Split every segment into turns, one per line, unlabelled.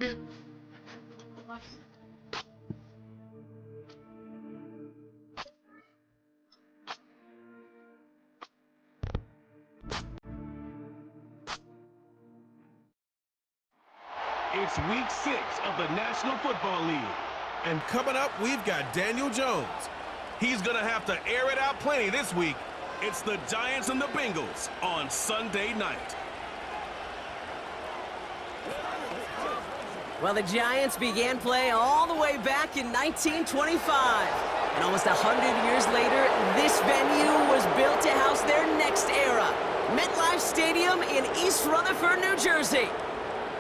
It's week 6 of the National Football League.
And coming up, we've got Daniel Jones. He's going to have to air it out plenty this week.
It's the Giants and the Bengals on Sunday night.
Well, the Giants began play all the way back in 1925. And almost 100 years later, this venue was built to house their next era. MetLife Stadium in East Rutherford, New Jersey.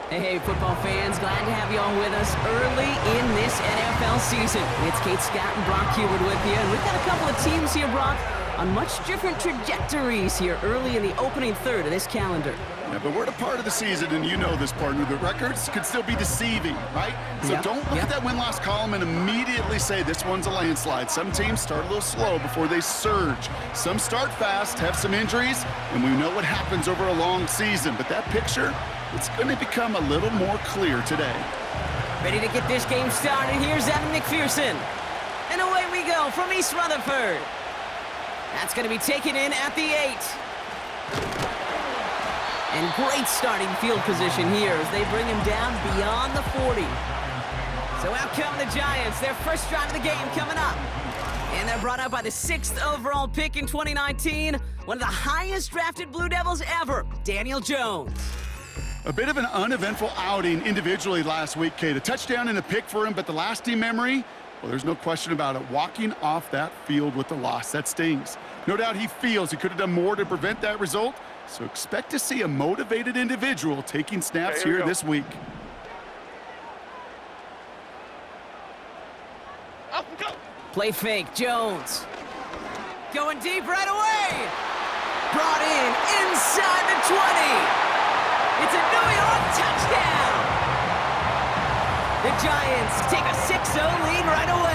Hey, football fans, glad to have you all with us early in this NFL season. It's Kate Scott and Brock Hubert with you, and we've got a couple of teams here, Brock, on much different trajectories here early in the opening third of this calendar.
Yeah, but we're at a part of the season, and you know this, partner. The records could still be deceiving, right? So don't look at that win-loss column and immediately say this one's a landslide. Some teams start a little slow before they surge. Some start fast, have some injuries, and we know what happens over a long season. But that picture, it's going to become a little more clear today.
Ready to get this game started. Here's Evan McPherson. And away we go from East Rutherford. That's going to be taken in at the 8. And great starting field position here as they bring him down beyond the 40. So out come the Giants, their first drive of the game coming up. And they're brought out by the 6th overall pick in 2019. One of the highest drafted Blue Devils ever, Daniel Jones.
A bit of an uneventful outing individually last week, Kate. A touchdown and a pick for him, but the lasting memory, well, there's no question about it. Walking off that field with the loss, that stings. No doubt he feels he could have done more to prevent that result, so expect to see a motivated individual taking snaps here this week.
Play fake, Jones. Going deep right away. Brought in inside the 20. It's a New York touchdown! The Giants take a 6-0 lead right away.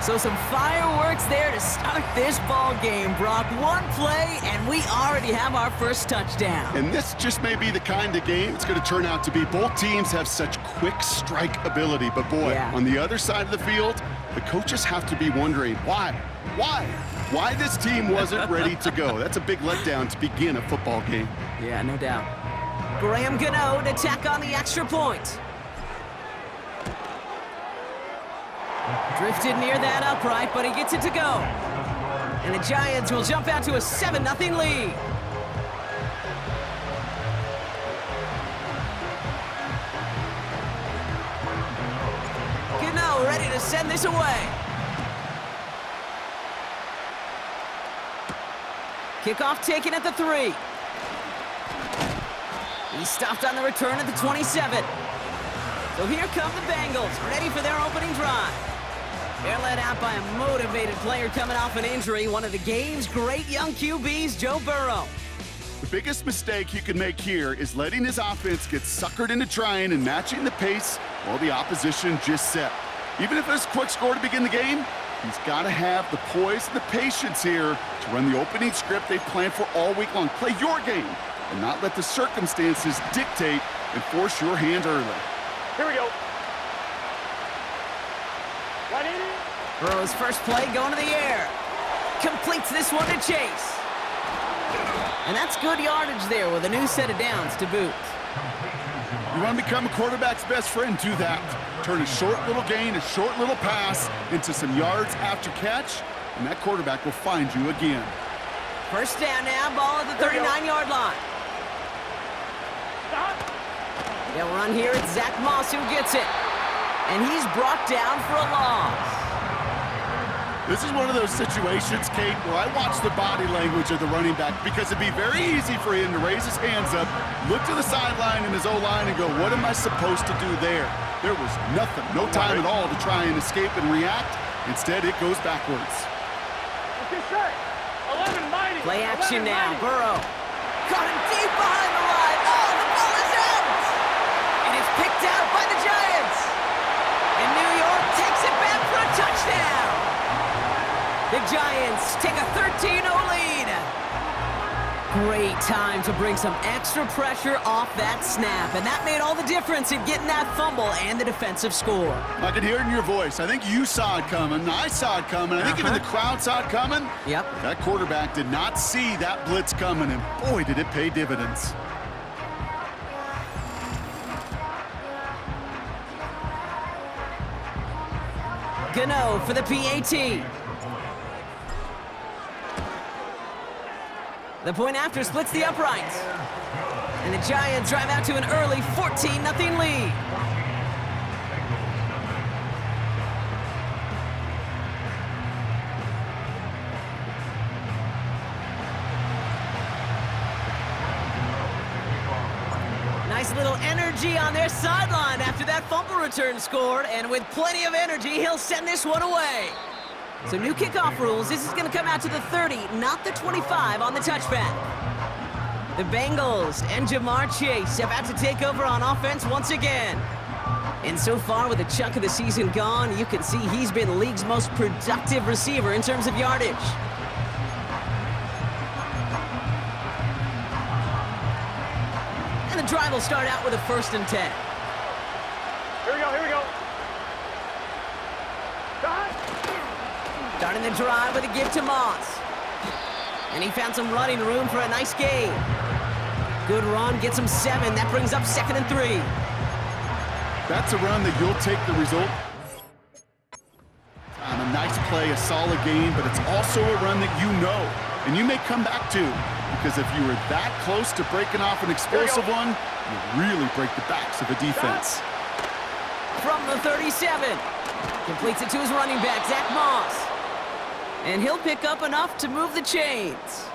So some fireworks there to start this ball game, Brock. One play, and we already have our first touchdown.
And this just may be the kind of game it's going to turn out to be. Both teams have such quick strike ability, but boy, on the other side of the field, the coaches have to be wondering, why this team wasn't ready to go. That's a big letdown to begin a football game.
Yeah, no doubt. Graham Gano to tack on the extra point. Drifted near that upright, but he gets it to go. And the Giants will jump out to a 7-0 lead. Gano ready to send this away. Kickoff taken at the 3. He's stopped on the return at the 27. So here come the Bengals, ready for their opening drive. They're led out by a motivated player coming off an injury, one of the game's great young QBs, Joe Burrow.
The biggest mistake he could make here is letting his offense get suckered into trying and matching the pace while the opposition just set. Even if it's a quick score to begin the game, he's got to have the poise and the patience here to run the opening script they've planned for all week long. Play your game and not let the circumstances dictate and force your hand early.
Here we go.
Burrow's first play going to the air. Completes this one to Chase. And that's good yardage there with a new set of downs to boot.
You want to become a quarterback's best friend, do that. Turn a short little gain, a short little pass into some yards after catch, and that quarterback will find you again.
First down now, ball at the 39-yard line. They'll run here. It's Zach Moss who gets it. And he's brought down for a loss.
This is one of those situations, Kate, where I watch the body language of the running back because it'd be very easy for him to raise his hands up, look to the sideline in his O-line and go, what am I supposed to do there? There was nothing, no time at all to try and escape and react. Instead, it goes backwards.
Play action now, Burrow. Caught him deep behind the line. Oh, the ball is out! And it's picked out by the Giants. And New York takes it back for a touchdown. The Giants take a 13-0 lead. Great time to bring some extra pressure off that snap, and that made all the difference in getting that fumble and the defensive score.
I could hear it in your voice. I think you saw it coming. I saw it coming. I think even the crowd saw it coming.
Yep.
That quarterback did not see that blitz coming, and boy, did it pay dividends.
Gano for the PAT. The point after splits the uprights. And the Giants drive out to an early 14-0 lead. Nice little energy on their sideline after that fumble return scored, and with plenty of energy, he'll send this one away. So new kickoff rules. This is going to come out to the 30, not the 25 on the touchback. The Bengals and Jamar Chase about to take over on offense once again. And so far, with a chunk of the season gone, you can see he's been the league's most productive receiver in terms of yardage. And the drive will start out with a 1st and 10.
Here we go.
Starting the drive with a give to Moss. And he found some running room for a nice gain. Good run, gets him 7. That brings up 2nd and 3.
That's a run that you'll take the result. On a nice play, a solid gain, but it's also a run that you know, and you may come back to, because if you were that close to breaking off an explosive one, you really break the backs of the defense.
From the 37. Completes it to his running back, Zach Moss. And he'll pick up enough to move the chains.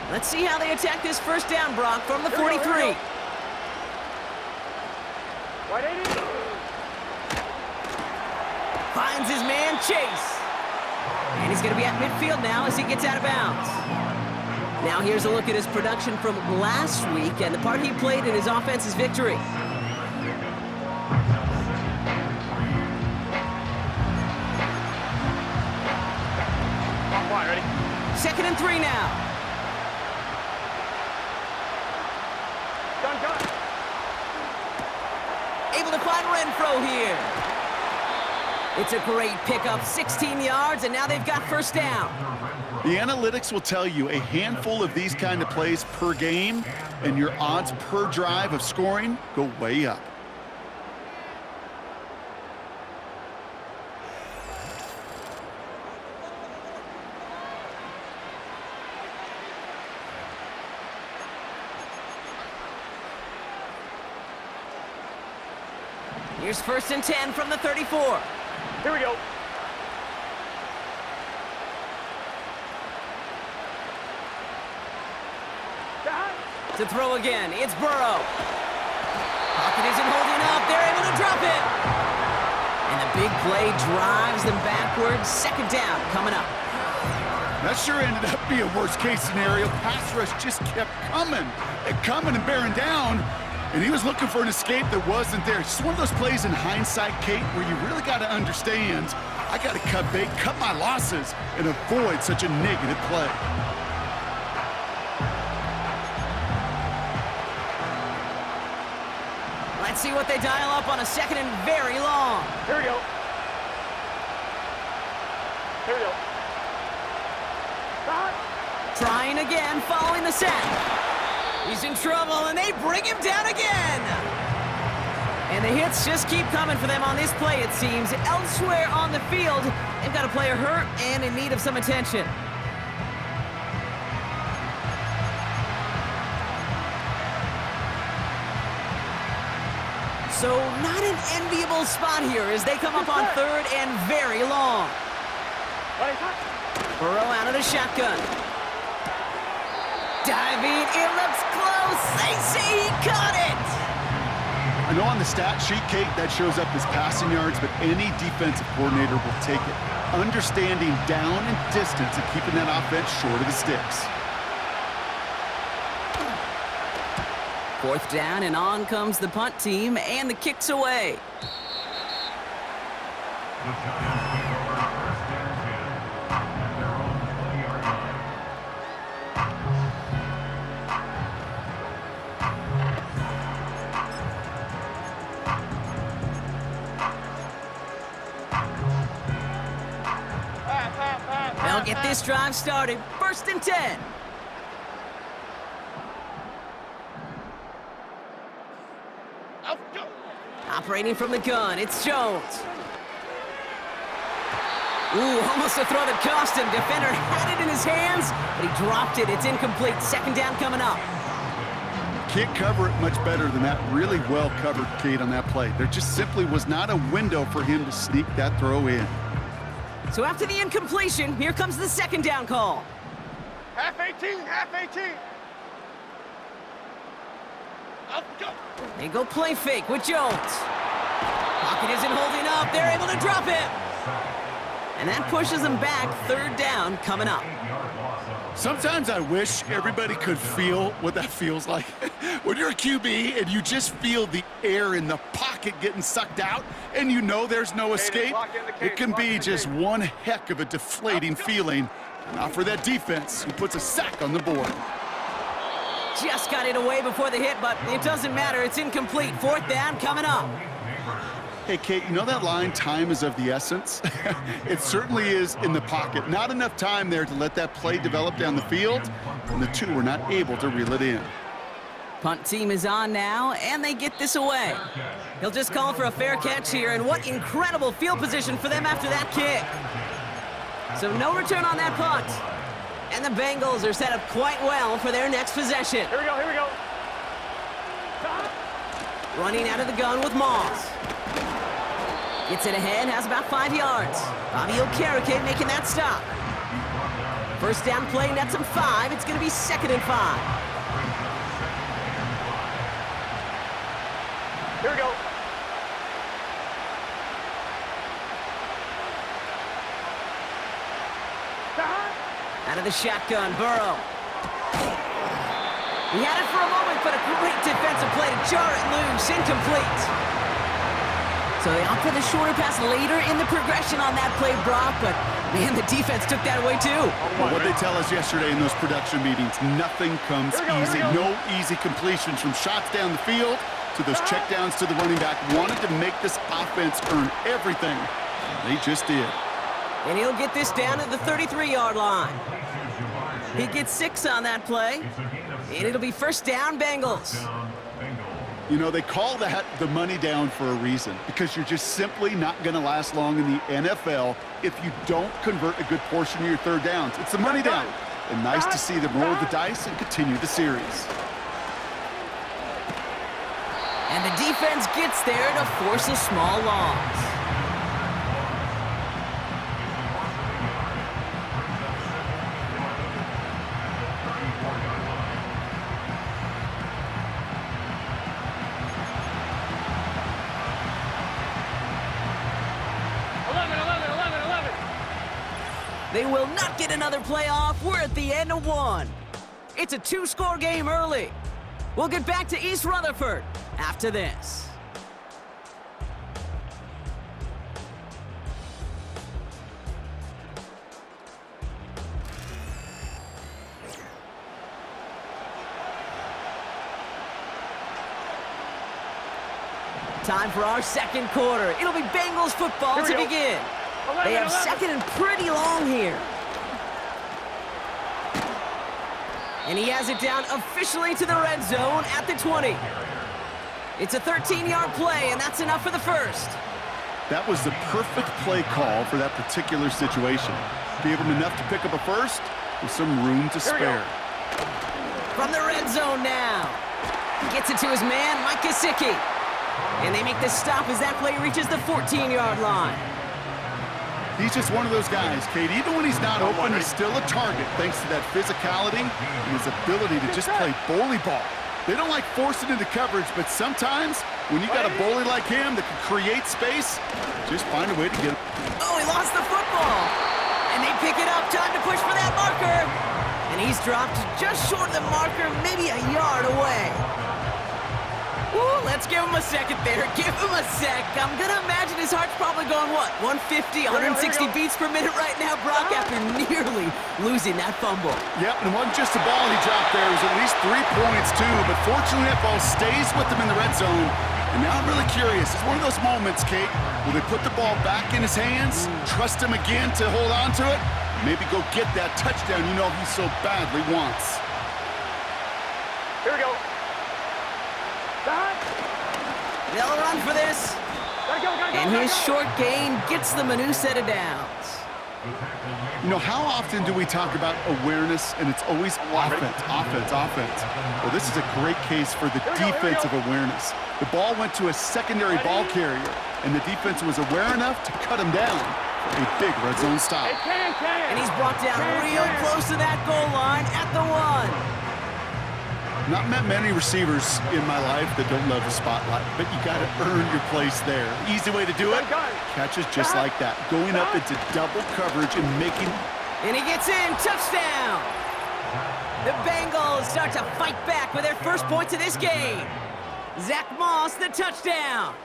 Let's see how they attack this 1st down, Brock, from the 43. Finds his man, Chase. And he's going to be at midfield now as he gets out of bounds. Now here's a look at his production from last week and the part he played in his offense's victory.
Ready?
2nd and 3 now.
Done.
Able to find Renfro here. It's a great pickup, 16 yards, and now they've got 1st down.
The analytics will tell you a handful of these kind of plays per game, and your odds per drive of scoring go way up.
Here's 1st and 10 from the 34.
Here we go.
To throw again, it's Burrow. Pocket isn't holding up. They're able to drop it. And the big play drives them backwards. 2nd down coming up.
That sure ended up being a worst-case scenario. Pass rush just kept coming and bearing down. And he was looking for an escape that wasn't there. It's just one of those plays in hindsight, Kate, where you really got to understand, I got to cut bait, cut my losses, and avoid such a negative play.
Let's see what they dial up on a 2nd and very long.
Here we go.
Trying again, following the sack. He's in trouble, and they bring him down again. And the hits just keep coming for them on this play, it seems. Elsewhere on the field, they've got a player hurt and in need of some attention. So not an enviable spot here as they come up on 3rd and very long. Burrow out of the shotgun. Diving, it looks close. They say he caught it.
I know on the stat sheet, Kate, that shows up as passing yards, but any defensive coordinator will take it. Understanding down and distance and keeping that offense short of the sticks.
4th down, and on comes the punt team, and the kick's away. get this drive started. 1st and 10. Operating from the gun, it's Jones. Ooh, almost a throw that cost him. Defender had it in his hands, but he dropped it. It's incomplete. 2nd down coming up.
Can't cover it much better than that. Really well covered, Kate, on that play. There just simply was not a window for him to sneak that throw in.
So after the incompletion, here comes the 2nd down call.
Half 18, half 18. Up, go.
They go play fake with Jones. Pocket isn't holding up. They're able to drop it. And that pushes them back. 3rd down coming up.
Sometimes I wish everybody could feel what that feels like. When you're a QB and you just feel the air in the pocket getting sucked out and you know there's no escape, it can be just one heck of a deflating feeling. Not for that defense who puts a sack on the board.
Just got it away before the hit, but it doesn't matter. It's incomplete. 4th down coming up.
Hey, Kate, you know that line, time is of the essence? It certainly is in the pocket. Not enough time there to let that play develop down the field, and the two were not able to reel it in.
Punt team is on now, and they get this away. He'll just call for a fair catch here, and what incredible field position for them after that kick. So no return on that punt. And the Bengals are set up quite well for their next possession.
Here we go, here we go.
Running out of the gun with Moss. Gets it ahead, has about 5 yards. Bobby Okereke making that stop. 1st down play nets him 5. It's going to be 2nd and 5.
Here we go.
Out of the shotgun, Burrow. He had it for a moment, but a great defensive play to jar it loose. Incomplete. So they opt for the shorter pass later in the progression on that play, Brock, but man, the defense took that away too.
Well, what they tell us yesterday in those production meetings, nothing comes easy. No easy completions from shots down the field to those checkdowns to the running back. Wanted to make this offense earn everything. They just did.
And he'll get this down at the 33-yard line. He gets 6 on that play, and it'll be 1st down, Bengals.
You know, they call that the money down for a reason, because you're just simply not going to last long in the NFL if you don't convert a good portion of your 3rd downs. It's the money down. And nice to see them roll the dice and continue the series.
And the defense gets there to force a small loss. They will not get another play off. We're at the end of 1. It's a 2-score game early. We'll get back to East Rutherford after this. Time for our 2nd quarter. It'll be Bengals football to begin. They have 2nd and pretty long here. And he has it down officially to the red zone at the 20. It's a 13-yard play, and that's enough for the 1st.
That was the perfect play call for that particular situation. Gave him enough to pick up a 1st with some room to spare.
From the red zone now. Gets it to his man, Mike Gesicki. And they make the stop as that play reaches the 14-yard line.
He's just one of those guys, Kate. Even when he's not open, he's still a target thanks to that physicality and his ability to just play bully ball. They don't like forcing into coverage, but sometimes when you got a bully like him that can create space, just find a way to get him.
Oh, he lost the football. And they pick it up. Time to push for that marker. And he's dropped just short of the marker, maybe a yard away. Ooh, let's give him a second there. Give him a sec. I'm going to imagine his heart's probably going, what, 150, 160 beats per minute right now, Brock, after nearly losing that fumble.
Yep, and it wasn't just a ball he dropped there. It was at least 3 points, too. But fortunately, that ball stays with him in the red zone. And now I'm really curious. It's one of those moments, Kate, will they put the ball back in his hands, trust him again to hold on to it, maybe go get that touchdown you know he so badly wants.
Here we go.
They'll run for this. And his short gain gets them a new set of downs.
You know, how often do we talk about awareness, and it's always offense, offense, offense? Well, this is a great case for the defensive awareness. The ball went to a secondary ball carrier, and the defense was aware enough to cut him down for a big red zone stop.
And he's brought down real close to that goal line at the 1.
Not met many receivers in my life that don't love the spotlight, but you got to earn your place there. Easy way to do it, catches just like that, going up into double coverage and making...
And he gets in, touchdown! The Bengals start to fight back with their first points of this game. Zach Moss, the touchdown!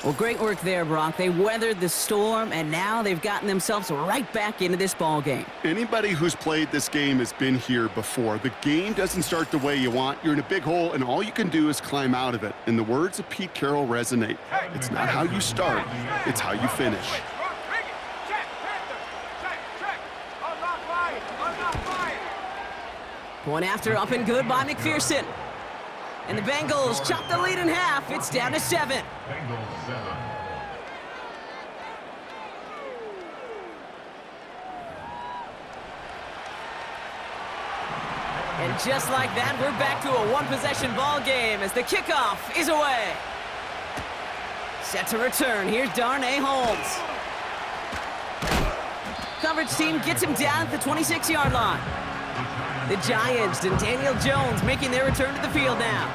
Well, great work there, Brock. They weathered the storm, and now they've gotten themselves right back into this ball game.
Anybody who's played this game has been here before. The game doesn't start the way you want. You're in a big hole, and all you can do is climb out of it. And the words of Pete Carroll resonate. It's not how you start, it's how you finish.
Point after, up and good by McPherson. And the Bengals chop the lead in half. It's down to 7.
Bengals 7.
And just like that, we're back to a one-possession ball game as the kickoff is away. Set to return. Here's Darnay Holmes. Coverage team gets him down at the 26-yard line. The Giants and Daniel Jones making their return to the field now.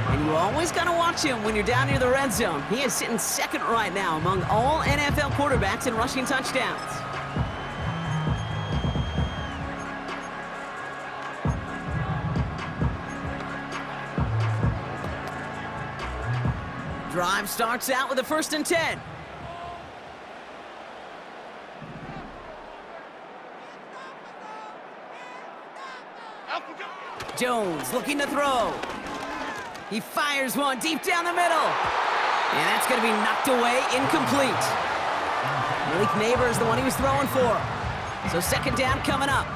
And you always got to watch him when you're down near the red zone. He is sitting second right now among all NFL quarterbacks in rushing touchdowns. Drive starts out with a 1st and 10. Jones looking to throw. He fires one deep down the middle. And that's going to be knocked away, incomplete. Malik Neighbors, the one he was throwing for. So 2nd down coming up.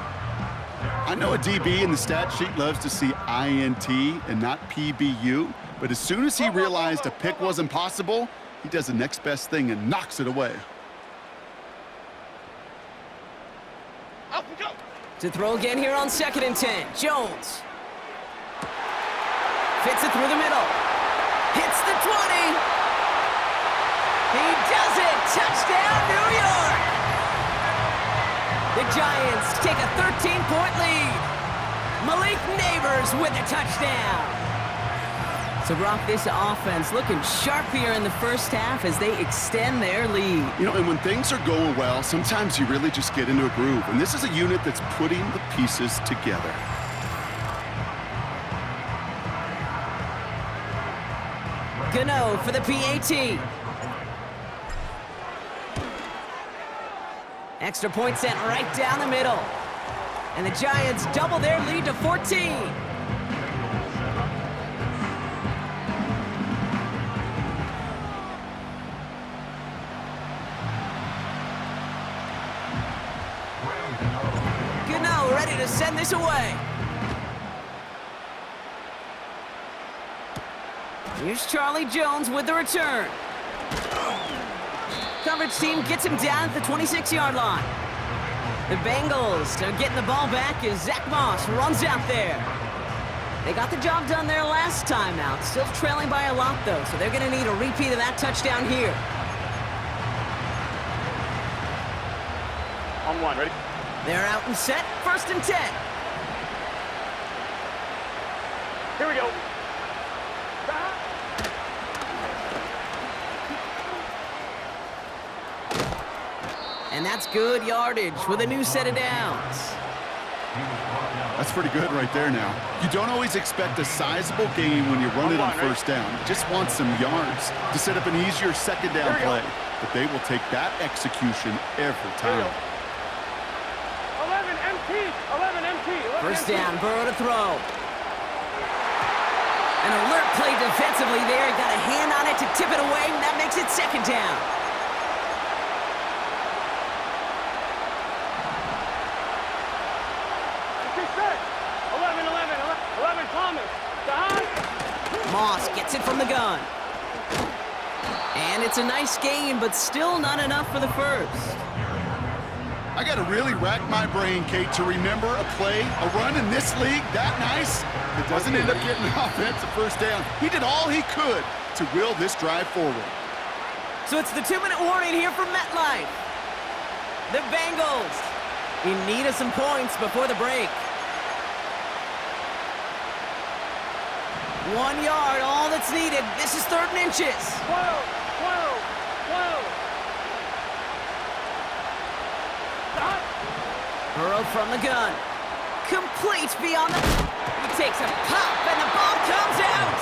I know a DB in the stat sheet loves to see INT and not PBU, but as soon as he realized a pick wasn't possible, he does the next best thing and knocks it away.
To throw again here on 2nd and 10. Jones. Fits it through the middle. Hits the 20. He does it. Touchdown, New York. The Giants take a 13-point lead. Malik Neighbors with a touchdown. So, Brock, this offense looking sharp here in the first half as they extend their lead.
You know, and when things are going well, sometimes you really just get into a groove. And this is a unit that's putting the pieces together.
Gano for the PAT. Extra point sent right down the middle. And the Giants double their lead to 14. Gano ready to send this away. Here's Charlie Jones with the return. Coverage team gets him down at the 26-yard line. The Bengals are getting the ball back as Zach Moss runs out there. They got the job done there last time out. Still trailing by a lot, though, so they're going to need a repeat of that touchdown here.
On 1, ready?
They're out and set. 1st and 10.
Here we go.
And that's good yardage with a new set of downs.
I That's pretty good right there now. You don't always expect a sizable gain when you run it on first down. You just want some yards to set up an easier second down play. But they will take that execution every time.
11 MT. 11 MT.
First down, Burrow to throw. An alert play defensively there. He got a hand on it to tip it away, and that makes it second down. Moss gets it from the gun. And it's a nice gain, but still not enough for the first.
I got to really rack my brain, Kate, to remember a play, a run in this league that nice. It doesn't end up getting an offensive first down. He did all he could to will this drive forward.
So it's the 2-minute warning here from MetLife. The Bengals in need of some points before the break. 1 yard, all that's needed. This is 3rd and inches.
12.
Burrow from the gun. Complete beyond the... He takes a pop, and the ball comes out.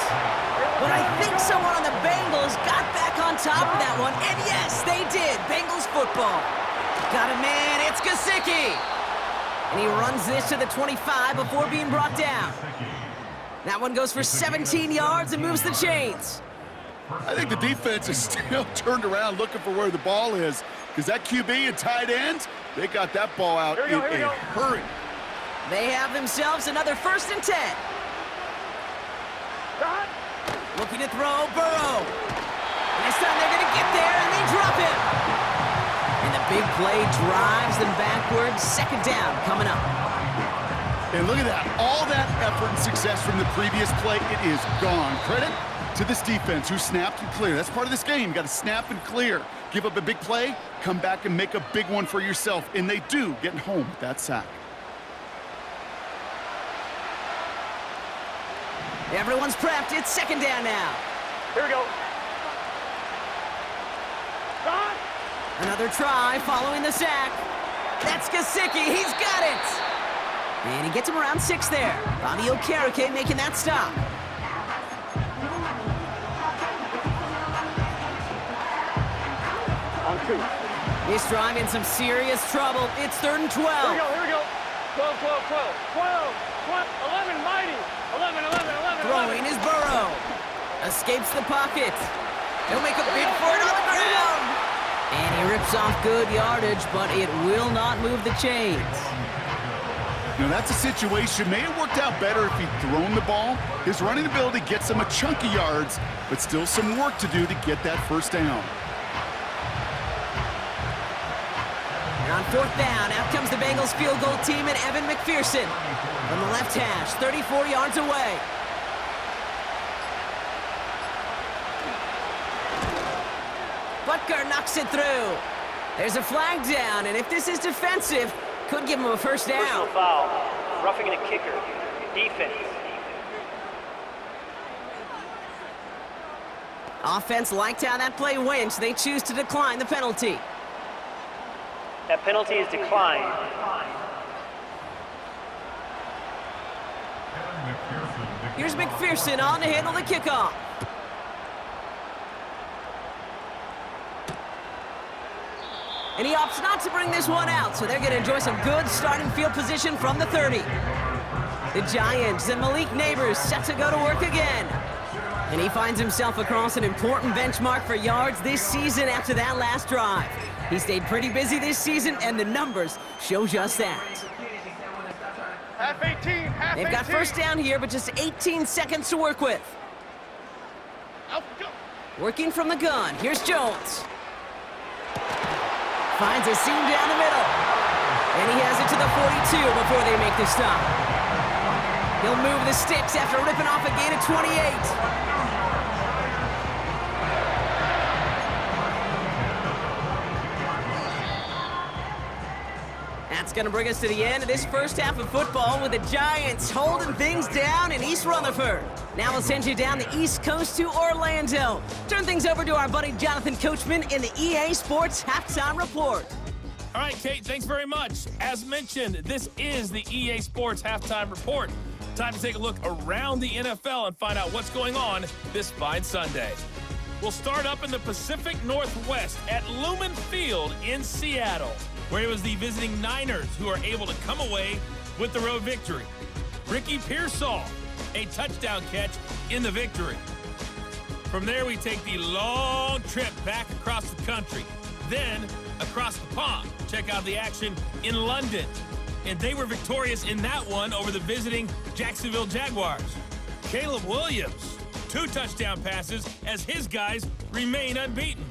But I think someone on the Bengals got back on top of that one. And yes, they did. Bengals football. Got a man. It's Gesicki. And he runs this to the 25 before being brought down. That one goes for 17 yards and moves the chains.
I think the defense is still turned around looking for where the ball is, because that QB and tight ends, they got that ball out in a hurry.
They have themselves another 1st and 10. Looking to throw, Burrow. And this time they're going to get there, and they drop him. And the big play drives them backwards. 2nd down coming up.
And look at that. All that effort and success from the previous play, it is gone. Credit to this defense who snapped and cleared. That's part of this game. You got to snap and clear. Give up a big play, come back and make a big one for yourself. And they do, getting home with that sack.
Everyone's prepped. It's 2nd down now.
Here we go.
Another try following the sack. That's Gesicki. He's got it. And he gets him around 6 there. Bobby Okereke making that stop.
On 2.
This drive in some serious trouble. It's 3rd and 12.
Here we go. 12. 11, mighty. 11.
Throwing is Burrow. Escapes the pocket. He'll make a bid for it on the ground. And he rips off good yardage, but it will not move the chains.
Now, that's a situation. May have worked out better if he'd thrown the ball. His running ability gets him a chunk of yards, but still some work to do to get that first down.
And on 4th down, out comes the Bengals field goal team and Evan McPherson from the left hash, 34 yards away. Butker knocks it through. There's a flag down, and if this is defensive, could give him a first down.
Personal foul, roughing a kicker, defense.
Offense liked how that play went. They choose to decline the penalty.
That penalty is declined.
Here's McPherson on to handle the kickoff. And he opts not to bring this one out, so they're going to enjoy some good starting field position from the 30. The Giants and Malik Neighbors set to go to work again. And he finds himself across an important benchmark for yards this season after that last drive. He stayed pretty busy this season, and the numbers show just that.
Half 18.
They've got first down here, but just 18 seconds to work with. Working from the gun. Here's Jones. Finds a seam down the middle. And he has it to the 42 before they make the stop. He'll move the sticks after ripping off a gain of 28. That's going to bring us to the end of this first half of football with the Giants holding things down in East Rutherford. Now we'll send you down the East Coast to Orlando. Turn things over to our buddy Jonathan Coachman in the EA Sports Halftime Report.
All right, Kate, thanks very much. As mentioned, this is the EA Sports Halftime Report. Time to take a look around the NFL and find out what's going on this fine Sunday. We'll start up in the Pacific Northwest at Lumen Field in Seattle, where it was the visiting Niners who are able to come away with the road victory. Ricky Pearsall, a touchdown catch in the victory. From there, we take the long trip back across the country, then across the pond. Check out the action in London. And they were victorious in that one over the visiting Jacksonville Jaguars. Caleb Williams, 2 touchdown passes as his guys remain unbeaten.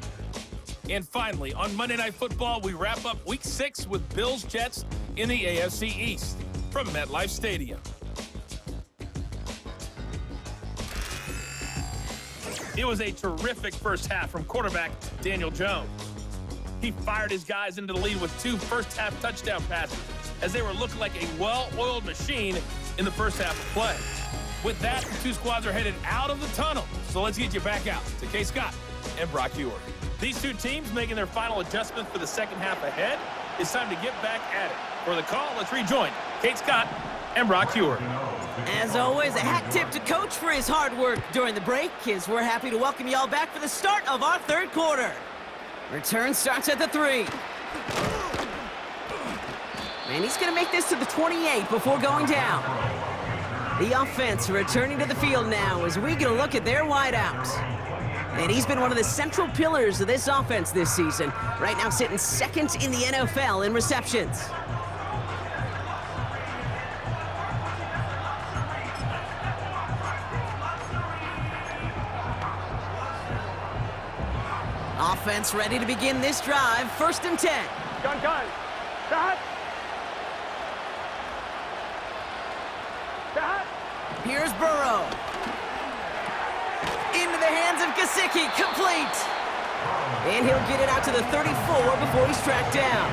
And finally, on Monday Night Football, we wrap up Week 6 with Bills-Jets in the AFC East from MetLife Stadium. It was a terrific first half from quarterback Daniel Jones. He fired his guys into the lead with 2 first-half touchdown passes as they were looking like a well-oiled machine in the first half of play. With that, the 2 squads are headed out of the tunnel. So let's get you back out to Kay Scott and Brock Ewer. These 2 teams making their final adjustments for the second half ahead. It's time to get back at it. For the call, let's rejoin Kate Scott and Brock Ewer.
As always, a hat tip to Coach for his hard work during the break, as we're happy to welcome y'all back for the start of our third quarter. Return starts at the 3. And he's going to make this to the 28 before going down. The offense returning to the field now as we get a look at their wideouts. And he's been one of the central pillars of this offense this season. Right now sitting second in the NFL in receptions. Offense ready to begin this drive. 1st and 10.
Gun. Stop.
Here's Burrow. Into the hands of Gesicki, complete. And he'll get it out to the 34 before he's tracked down.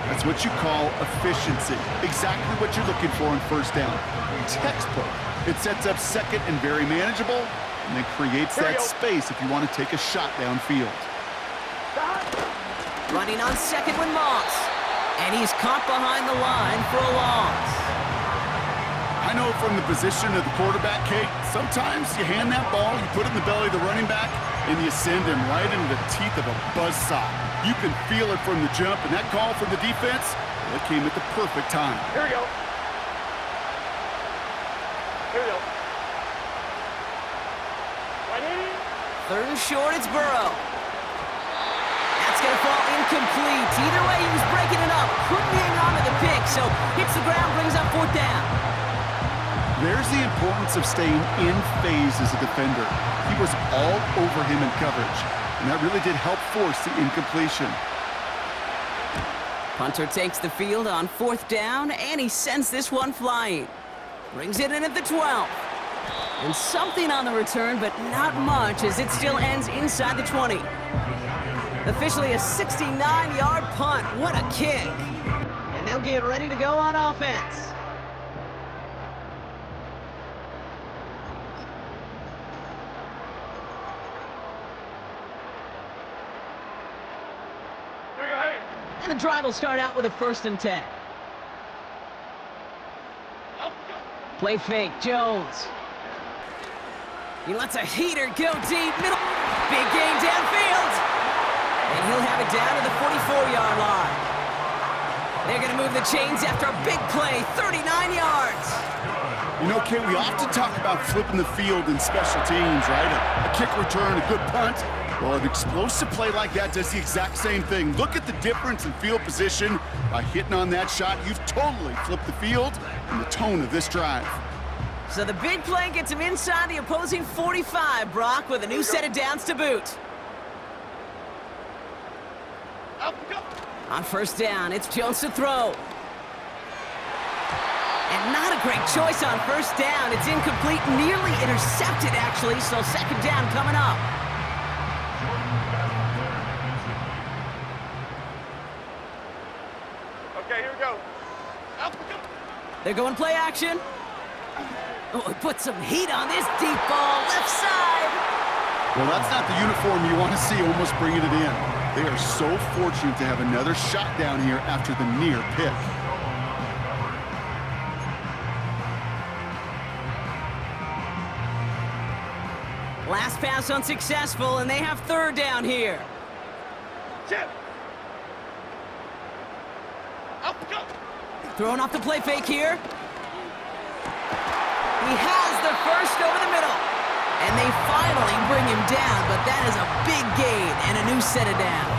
That's what you call efficiency. Exactly what you're looking for in first down. Textbook. It sets up second and very manageable, and then creates that space if you want to take a shot downfield.
Running on second with Moss. And he's caught behind the line for a loss.
I know from the position of the quarterback, Kate, sometimes you hand that ball, you put it in the belly of the running back, and you send him right into the teeth of a buzzsaw. You can feel it from the jump, and that call from the defense, well, it came at the perfect time.
Here we go.
3rd and short, it's Burrow. That's going to fall incomplete. Either way, he was breaking it up. Couldn't hang on to the pick, so hits the ground, brings up 4th down.
There's the importance of staying in phase as a defender. He was all over him in coverage, and that really did help force the incompletion.
Punter takes the field on 4th down, and he sends this one flying. Brings it in at the 12. And something on the return, but not much, as it still ends inside the 20. Officially a 69-yard punt. What a kick. And they'll get ready to go on offense. And the drive will start out with a 1st and 10. Play fake, Jones. He lets a heater go deep, middle. Big gain downfield. And he'll have it down to the 44-yard line. They're going to move the chains after a big play, 39 yards.
You know, Kate, we often talk about flipping the field in special teams, right? A kick return, a good punt. Well, an explosive play like that does the exact same thing. Look at the difference in field position. By hitting on that shot, you've totally flipped the field and the tone of this drive.
So the big play gets him inside the opposing 45, Brock, with a new set of downs to boot. On 1st down, it's Jones to throw. And not a great choice on 1st down. It's incomplete, nearly intercepted, actually, so 2nd down coming up.
Okay, here we go.
They're going play action. Oh, he put some heat on this deep ball, left side.
Well, that's not the uniform you want to see almost bringing it in. They are so fortunate to have another shot down here after the near pick.
Last pass unsuccessful, and they have third down here.
Chip. Up, go.
Throwing off the play fake here. He has the first over the middle. And they finally bring him down, but that is a big gain and a new set of downs.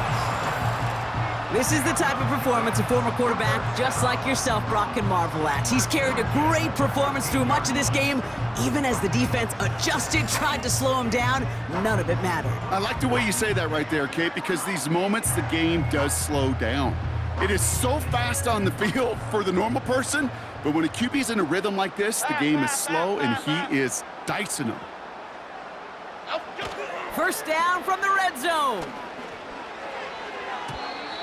This is the type of performance a former quarterback just like yourself, Brock, can marvel at. He's carried a great performance through much of this game. Even as the defense adjusted, tried to slow him down, none of it mattered.
I like the way you say that right there, Kate, because these moments the game does slow down. It is so fast on the field for the normal person, but when a QB's in a rhythm like this, the game is slow and he is dicing them.
First down from the red zone.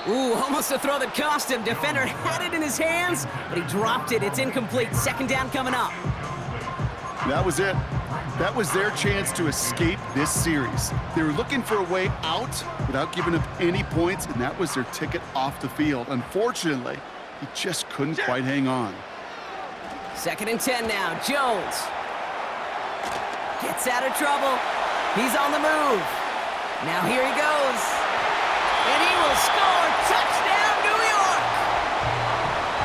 Ooh, almost a throw that cost him. Defender had it in his hands, but he dropped it. It's incomplete. Second down coming up.
That was it. That was their chance to escape this series. They were looking for a way out without giving up any points, and that was their ticket off the field. Unfortunately, he just couldn't quite hang on.
2nd and 10 now. Jones gets out of trouble. He's on the move. Now here he goes. And he will score. Touchdown, New York!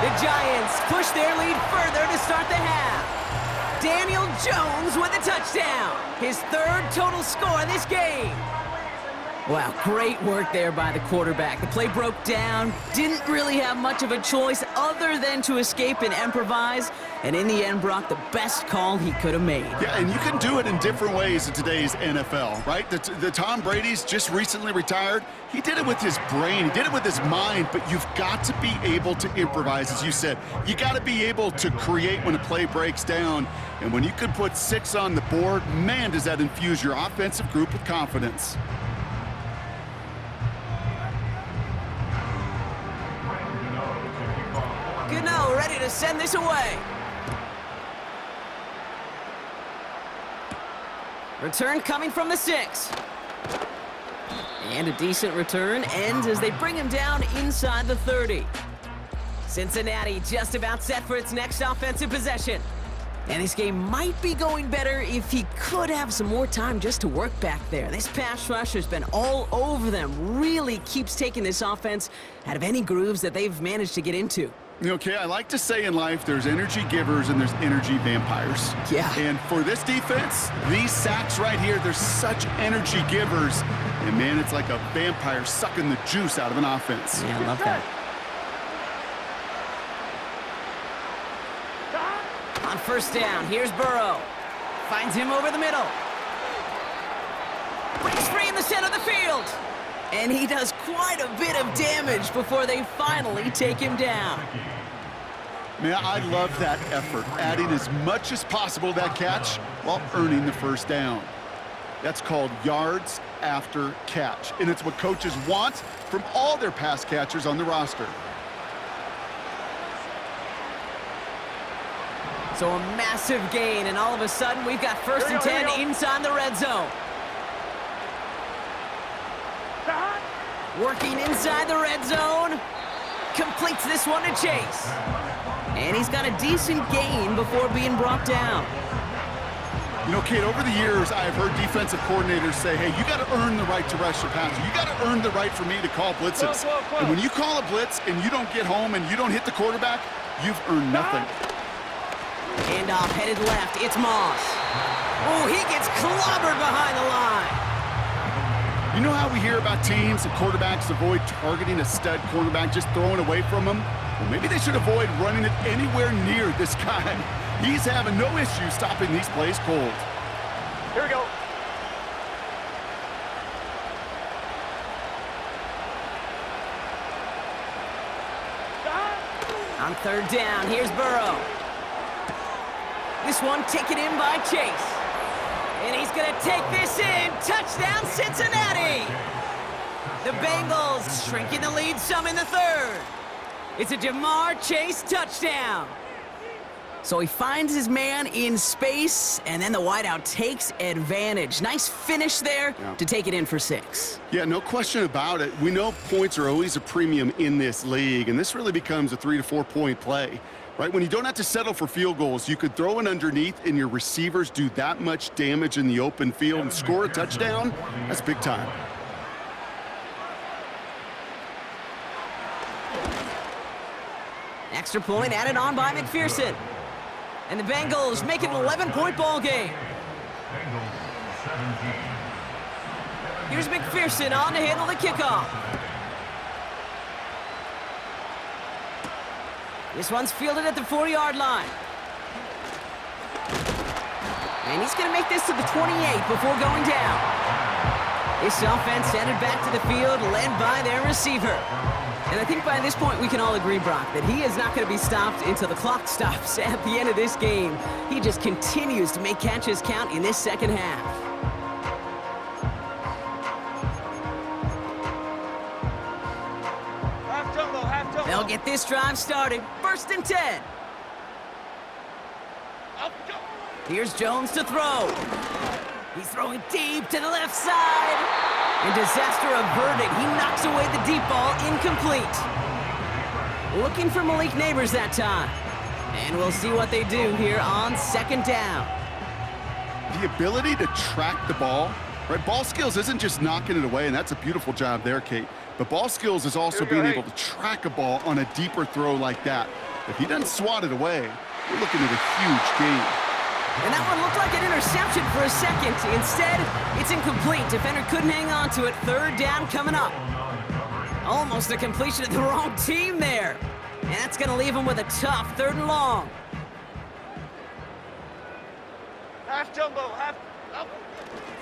The Giants push their lead further to start the half. Daniel Jones with a touchdown. His 3rd total score this game. Wow, great work there by the quarterback. The play broke down. Didn't really have much of a choice other than to escape and improvise. And in the end, Brock, the best call he could have made.
Yeah, and you can do it in different ways in today's NFL, right? The Tom Brady's just recently retired. He did it with his brain. He did it with his mind, but you've got to be able to improvise, as you said. You got to be able to create when a play breaks down. And when you can put 6 on the board, man, does that infuse your offensive group with confidence.
Gano ready to send this away. Return coming from the 6. And a decent return ends as they bring him down inside the 30. Cincinnati just about set for its next offensive possession. And this game might be going better if he could have some more time just to work back there. This pass rush has been all over them. Really keeps taking this offense out of any grooves that they've managed to get into.
Okay, I like to say in life there's energy givers and there's energy vampires.
Yeah.
And for this defense, these sacks right here, they're such energy givers. And man, it's like a vampire sucking the juice out of an offense.
Yeah, I love that. On first down, here's Burrow. Finds him over the middle. Breaks free in the center of the field. And he does quite a bit of damage before they finally take him down.
Man, I love that effort, adding as much as possible to that catch while earning the first down. That's called yards after catch, and it's what coaches want from all their pass catchers on the roster.
So a massive gain, and all of a sudden we've got 1st and 10 inside the red zone. Working inside the red zone. Completes this one to Chase. And he's got a decent gain before being brought down.
You know, Kate, over the years, I've heard defensive coordinators say, hey, you got to earn the right to rush your passer. You got to earn the right for me to call blitzes. And when you call a blitz and you don't get home and you don't hit the quarterback, you've earned nothing.
Handoff headed left. It's Moss. Oh, he gets clobbered behind the line.
You know how we hear about teams and quarterbacks avoid targeting a stud cornerback, just throwing away from him? Well, maybe they should avoid running it anywhere near this guy. He's having no issue stopping these plays cold.
Here we go.
On third down, here's Burrow. This one taken in by Chase. And he's going to take this in. Touchdown, Cincinnati! The Bengals shrinking the lead some in the 3rd. It's a Jamar Chase touchdown. So he finds his man in space, and then the wideout takes advantage. Nice finish there to take it in for 6.
Yeah, no question about it. We know points are always a premium in this league, and this really becomes a 3 to 4 point play. Right, when you don't have to settle for field goals, you could throw it underneath and your receivers do that much damage in the open field and score a touchdown. That's big time.
Extra point added on by McPherson. And the Bengals make it an 11-point ball game. Here's McPherson on to handle the kickoff. This one's fielded at the 40-yard line. And he's going to make this to the 28 before going down. This offense headed back to the field, led by their receiver. And I think by this point we can all agree, Brock, that he is not going to be stopped until the clock stops at the end of this game. He just continues to make catches count in this second half.
Half jumbo.
They'll get this drive started. 1st and 10.
Up, go.
Here's Jones to throw. He's throwing deep to the left side. And disaster averted. He knocks away the deep ball, incomplete. Looking for Malik Neighbors that time. And we'll see what they do here on 2nd down.
The ability to track the ball, right? Ball skills isn't just knocking it away, and that's a beautiful job there, Kate. But ball skills is also being able to track a ball on a deeper throw like that. If he doesn't swat it away, we're looking at a huge gain.
And that one looked like an interception for a second. Instead, it's incomplete. Defender couldn't hang on to it. 3rd down coming up. Almost a completion of the wrong team there. And that's going to leave him with a tough 3rd and long.
Half jumbo. Half. Up.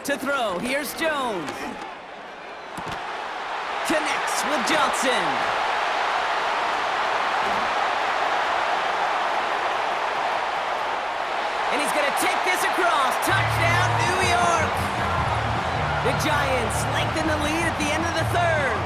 To throw, here's Jones. Connects with Johnson. And he's going to take this across. Touchdown, New York. The Giants lengthen the lead at the end of the 3rd.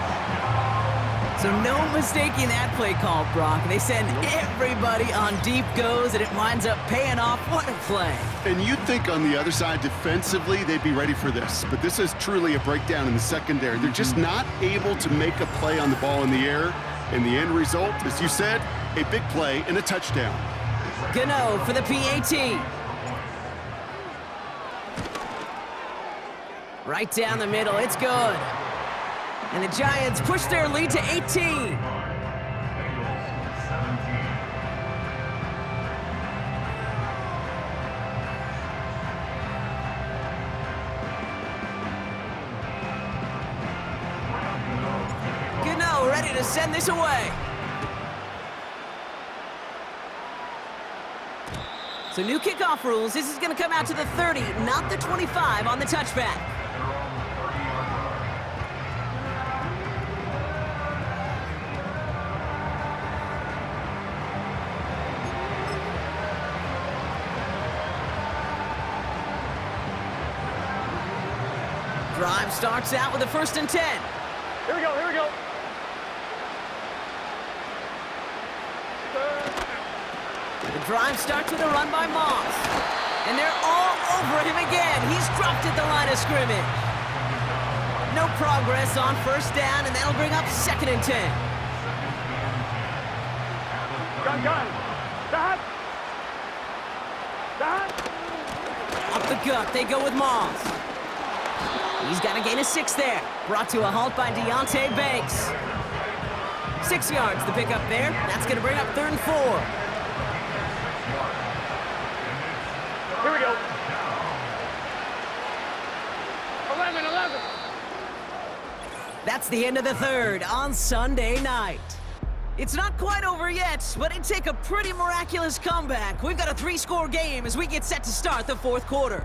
So no mistaking that play call, Brock. They send everybody on deep goes, and it winds up paying off. What a play.
And you'd think on the other side defensively they'd be ready for this, but this is truly a breakdown in the secondary. They're just not able to make a play on the ball in the air, and the end result, as you said, a big play and a touchdown.
Gano for the PAT. Right down the middle, it's good. And the Giants push their lead to 18. Gano ready to send this away. So new kickoff rules. This is going to come out to the 30, not the 25 on the touchback. Drive starts out with a 1st and 10.
Here we go.
The drive starts with a run by Moss. And they're all over him again. He's dropped at the line of scrimmage. No progress on 1st down, and that'll bring up 2nd and 10.
Gun. Dad.
Up the gut, they go with Moss. He's got a gain of 6 there. Brought to a halt by Deontay Banks. 6 yards the pickup there. That's going to bring up 3rd and 4.
Here we go. 11.
That's the end of the 3rd on Sunday night. It's not quite over yet, but it'd take a pretty miraculous comeback. We've got a 3-score game as we get set to start the 4th quarter.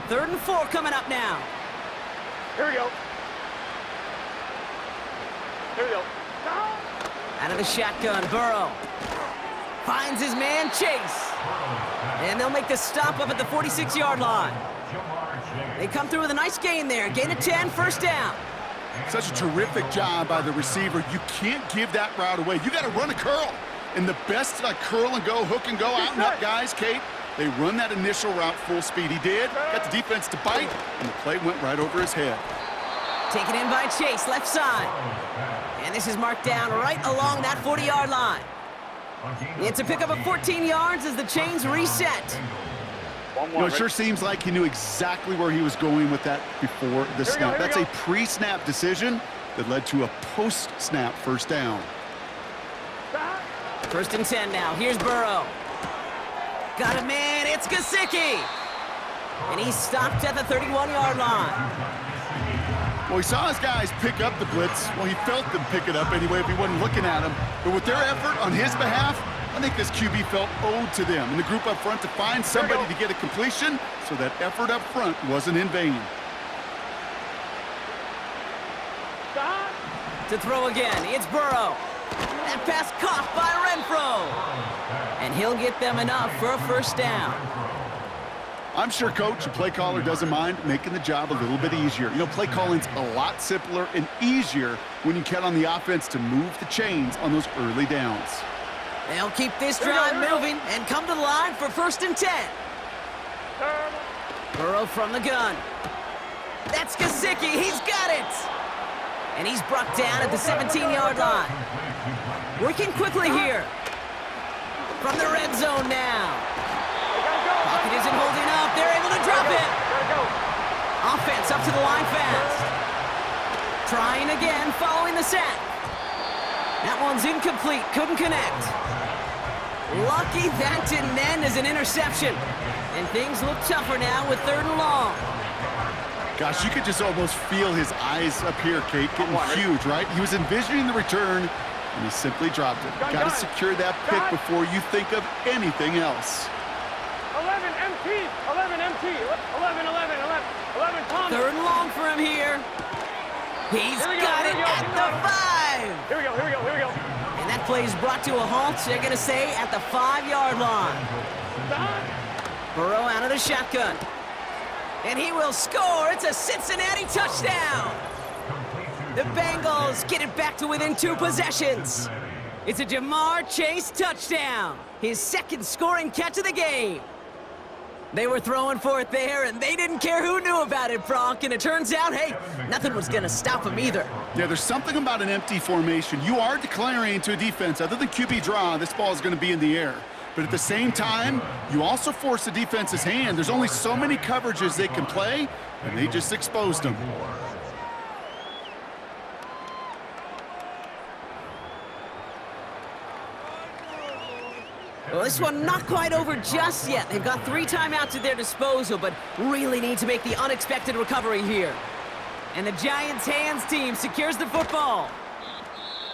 Third and 4 coming up now.
Here we go.
Out of the shotgun, Burrow. Finds his man, Chase. And they'll make the stop up at the 46-yard line. They come through with a nice gain there. Gain of 10, first down.
Such a terrific job by the receiver. You can't give that route away. You got to run a curl. And the best curl and go, hook and go, out and up, guys, Kate. They run that initial route full speed. He did. Got the defense to bite, and the play went right over his head.
Taken in by Chase, left side. And this is marked down right along that 40-yard line. It's a pickup of 14 yards as the chains reset.
You know, it sure seems like he knew exactly where he was going with that before the snap. That's a pre-snap decision that led to a post-snap first down.
First and 10 now. Here's Burrow. Got a man. It's Gesicki. And he stopped at the 31-yard line.
Well, he saw his guys pick up the blitz. Well, he felt them pick it up anyway if he wasn't looking at him. But with their effort on his behalf, I think this QB felt owed to them and the group up front to find somebody to get a completion, so that effort up front wasn't in vain.
To throw again, it's Burrow. That pass caught by Renfro. And he'll get them enough for a first down.
I'm sure coach, the play caller, doesn't mind making the job a little bit easier. You know, play calling's a lot simpler and easier when you count on the offense to move the chains on those early downs.
They'll keep this drive moving and come to the line for first and 10. Burrow from the gun. That's Gesicki. He's got it. And he's brought down at the 17-yard line. Working quickly here. From the red zone now. Pocket isn't holding up. They're able to drop it. Offense up to the line fast. Trying again following the sack. That one's incomplete. Couldn't connect. Lucky that didn't end as an interception. And things look tougher now with 3rd and long.
Gosh, you could just almost feel his eyes up here, Kate, getting huge, right? He was envisioning the return, and he simply dropped it. Got to secure that pick before you think of anything else.
11 MT, 11 MT, 11, 11, 11 Thomas.
3rd and long for him here. He's got it at the 5.
Here we go, here we go, here we go.
And that play is brought to a halt, they're going to say, at the 5-yard line. Burrow out of the shotgun. And he will score. It's a Cincinnati touchdown. The Bengals get it back to within 2 possessions. It's a Jamar Chase touchdown. His 2nd scoring catch of the game. They were throwing for it there, and they didn't care who knew about it, Bronk. And it turns out, hey, nothing was going to stop him either.
Yeah, there's something about an empty formation. You are declaring to a defense, other than QB draw, this ball is going to be in the air. But at the same time, you also force the defense's hand. There's only so many coverages they can play, and they just exposed them.
Well, this one not quite over just yet. They've got 3 timeouts at their disposal, but really need to make the unexpected recovery here. And the Giants' hands team secures the football.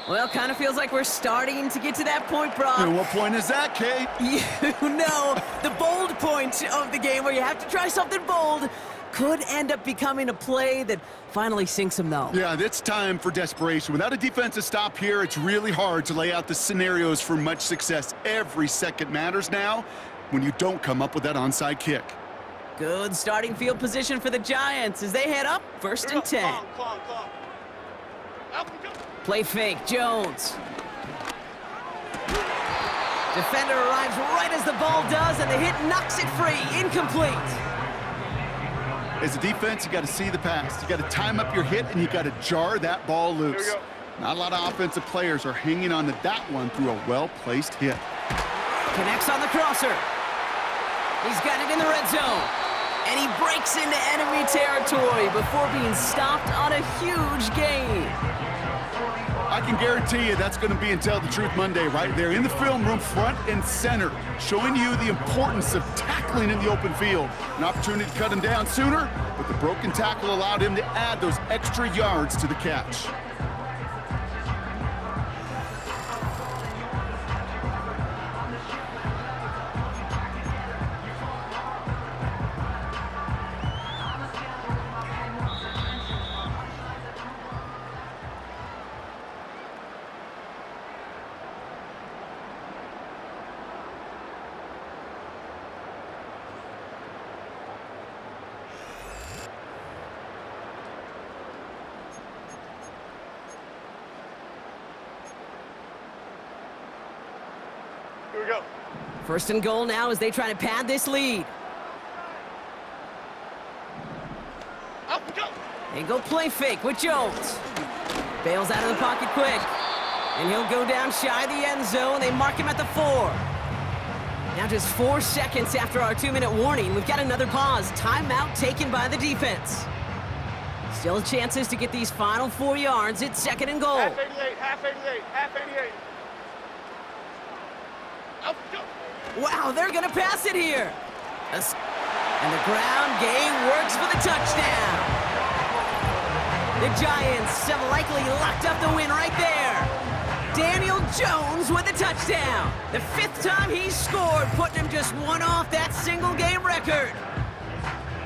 Well, kind of feels like we're starting to get to that point, Brock.
And what point is that, Kate?
You know, the bold point of the game where you have to try something bold could end up becoming a play that finally sinks them, though.
Yeah, it's time for desperation. Without a defensive stop here, it's really hard to lay out the scenarios for much success. Every second matters now when you don't come up with that onside kick.
Good starting field position for the Giants as they head up 1st and 10. Play fake, Jones. Defender arrives right as the ball does, and the hit knocks it free. Incomplete.
As a defense, you got to see the pass. You got to time up your hit, and you got to jar that ball loose. Not a lot of offensive players are hanging on to that one through a well-placed hit.
Connects on the crosser. He's got it in the red zone. And he breaks into enemy territory before being stopped on a huge gain.
I can guarantee you that's going to be in Tell the Truth Monday right there in the film room, front and center, showing you the importance of tackling in the open field. An opportunity to cut him down sooner, but the broken tackle allowed him to add those extra yards to the catch.
go.
First and goal now as they try to pad this lead.
Up, go.
They go play fake with Jones. Bails out of the pocket quick. And he'll go down shy of the end zone. They mark him at the 4. Now just 4 seconds after our 2-minute warning, we've got another pause. Timeout taken by the defense. Still chances to get these final 4 yards. It's second and goal.
Half 88, half 88, half 88. Up, go.
Wow, they're going to pass it here. And the ground game works for the touchdown. The Giants have likely locked up the win right there. Daniel Jones with a touchdown. The 5th time he's scored, putting him just 1 off that single-game record.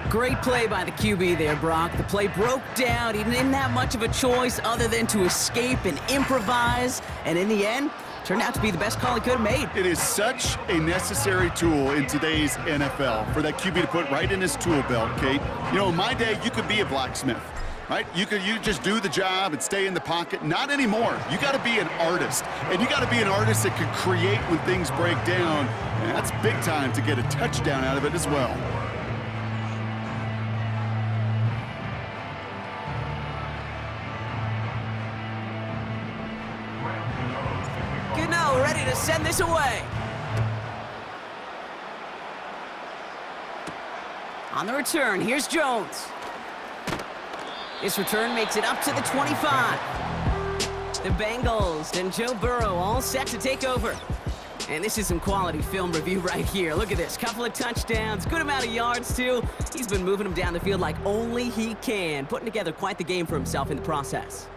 Great play by the QB there, Brock. The play broke down. He didn't have much of a choice other than to escape and improvise. And in the end, turned out to be the best call he could have made.
It is such a necessary tool in today's NFL for that QB to put right in his tool belt, Kate. You know, in my day, you could be a blacksmith, right? You just do the job and stay in the pocket. Not anymore. You got to be an artist, and you got to be an artist that can create when things break down. And that's big time to get a touchdown out of it as well.
Gano ready to send this away. On the return, here's Jones. This return makes it up to the 25. The Bengals and Joe Burrow all set to take over. And this is some quality film review right here. Look at this. Couple of touchdowns, good amount of yards, too. He's been moving them down the field like only he can, putting together quite the game for himself in the process.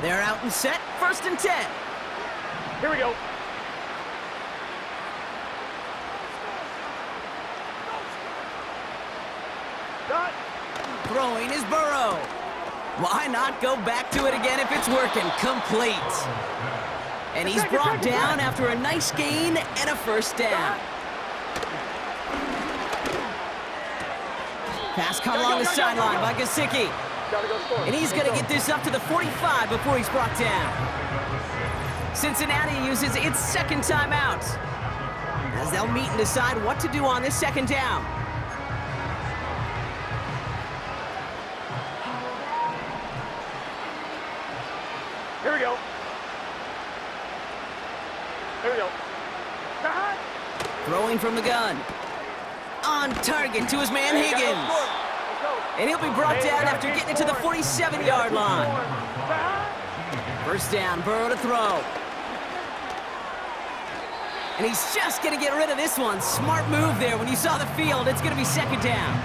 They're out and set, 1st and 10.
Here we go. Dot.
Throwing is Burrow. Why not go back to it again if it's working? Complete. And he's brought down after a nice gain and a 1st down. Pass caught along the sideline by Gesicki. And he's going to get this up to the 45 before he's brought down. Cincinnati uses its 2nd timeout as they'll meet and decide what to do on this 2nd down.
Here we go. Here we go.
Throwing from the gun. On target to his man Higgins. And he'll be brought down after getting it to the 47-yard line. 1st down, Burrow to throw. And he's just going to get rid of this one. Smart move there. When you saw the field, it's going to be 2nd down.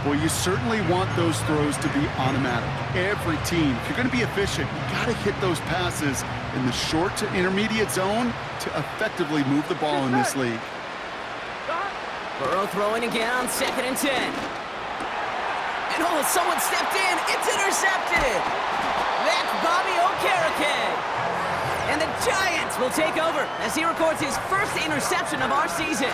Well, you certainly want those throws to be automatic. Every team, if you're going to be efficient, you got to hit those passes in the short to intermediate zone to effectively move the ball in this league.
Burrow throwing again on 2nd and 10. And oh, someone stepped in. It's intercepted. That's Bobby Okereke. And the Giants will take over as he records his 1st interception of our season.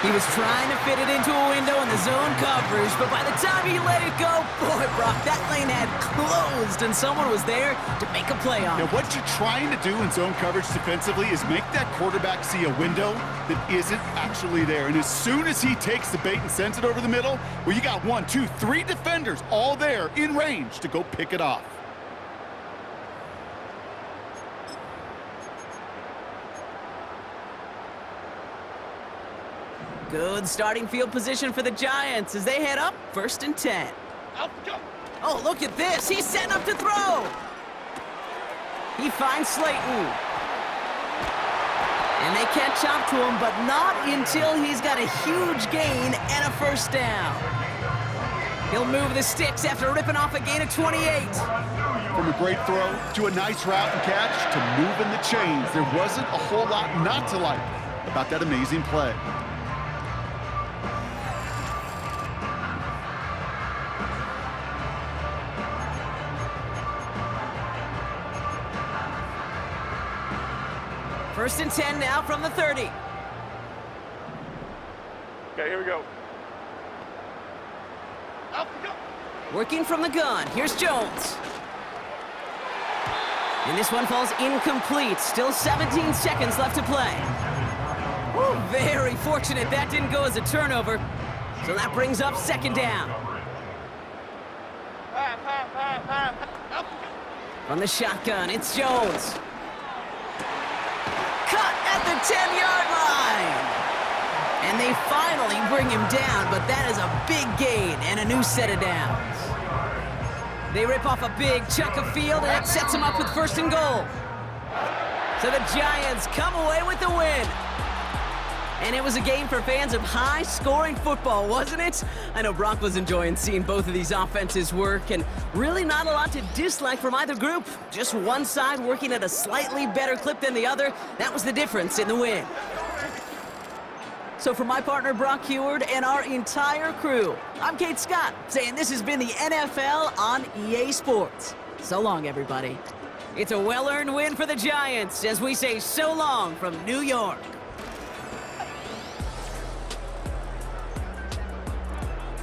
He was trying to fit it into a window in the zone coverage, but by the time he let it go, boy, Brock, that lane had closed, and someone was there to make a play on it.
Now, what you're trying to do in zone coverage defensively is make that quarterback see a window that isn't actually there. And as soon as he takes the bait and sends it over the middle, well, you got 1, 2, 3 defenders all there in range to go pick it off.
Good starting field position for the Giants as they head up 1st and 10. Oh, look at this. He's setting up to throw. He finds Slayton. And they catch up to him, but not until he's got a huge gain and a 1st down. He'll move the sticks after ripping off a gain of 28.
From a great throw to a nice route and catch to moving the chains, there wasn't a whole lot not to like about that amazing play.
First and 10 now from the 30.
Okay, here we go.
Working from the gun, here's Jones. And this one falls incomplete. Still 17 seconds left to play. Ooh, very fortunate that didn't go as a turnover. So that brings up second down. From the shotgun, it's Jones. Cut at the 10-yard line. And they finally bring him down, but that is a big gain and a new set of downs. They rip off a big chunk of field, and it sets them up with first and goal. So the Giants come away with the win. And it was a game for fans of high-scoring football, wasn't it? I know Brock was enjoying seeing both of these offenses work, and really not a lot to dislike from either group. Just one side working at a slightly better clip than the other. That was the difference in the win. So for my partner, Brock Heward, and our entire crew, I'm Kate Scott, saying this has been the NFL on EA Sports. So long, everybody. It's a well-earned win for the Giants as we say so long from New York.